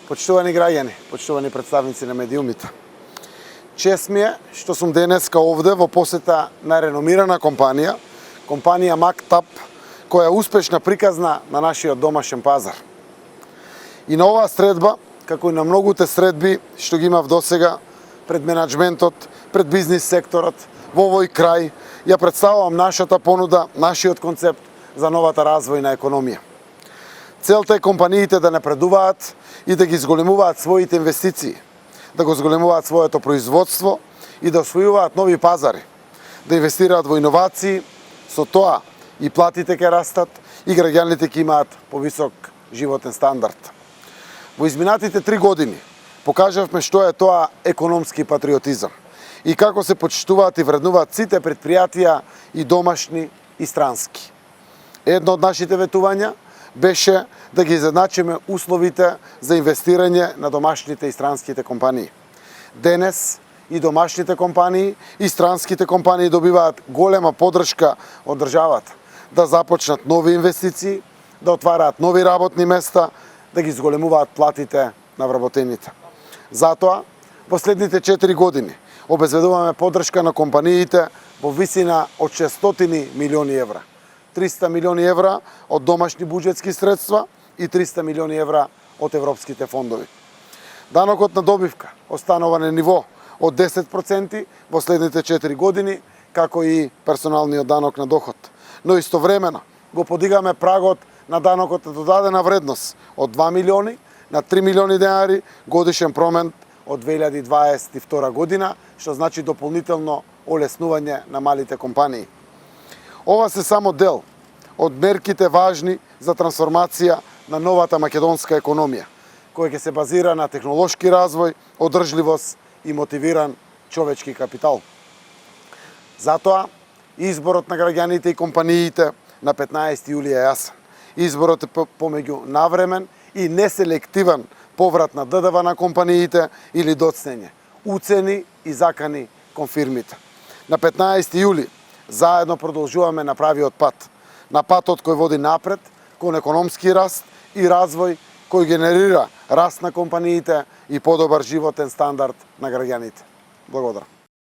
Почитувани граѓани, почитувани представници на медиумите. Чест ми е што сум денеска овде во посета на реномирана компанија Мактап, која е успешна приказна на нашиот домашен пазар. И на оваа средба, како и на многуте средби што ги имав досега пред менаџментот, пред бизнис секторот, во овој крај, ја представувам нашата понуда, нашиот концепт за новата развојна економија. Целта е компаниите да напредуваат и да ги зголемуваат своите инвестиции, да го зголемуваат своето производство и да освојуваат нови пазари, да инвестираат во иновации, со тоа и платите ќе растат и граѓаните ќе имаат повисок животен стандард. Во изминатите 3 години покажавме што е тоа економски патриотизам и како се почитуваат и вреднуваат сите предпријатија и домашни и странски. Едно од нашите ветувања беше да ги изедначиме условите за инвестирање на домашните и странските компании. Денес и домашните компании и странските компании добиваат голема поддршка од државата да започнат нови инвестиции, да отвараат нови работни места, да ги зголемуваат платите на вработените. Затоа, последните 4 години обезбедуваме поддршка на компаниите во висина од 600 милиони евра. 300 милиони евра од домашни буџетски средства и 300 милиони евра од европските фондови. Данокот на добивка останува на ниво од 10% во следните 4 години, како и персоналниот данок на доход. Но истовремено го подигаме прагот на данокот на додадена вредност од 2 милиони на 3 милиони денари годишен промент од 2022 година, што значи дополнително олеснување на малите компании. Ова се само дел од мерките важни за трансформација на новата македонска економија, која ќе се базира на технолошки развој, одржливост и мотивиран човечки капитал. Затоа, изборот на граѓаните и компаниите на 15 јули е јасен. Изборот е помеѓу навремен и неселективен поврат на ДДВ на компаниите или доцнење, уцени и закани кон фирмите. На 15 јули заедно продолжуваме на правиот пат, на патот кој води напред кон економски раст и развој кој генерира раст на компаниите и подобар животен стандард на граѓаните. Благодарам.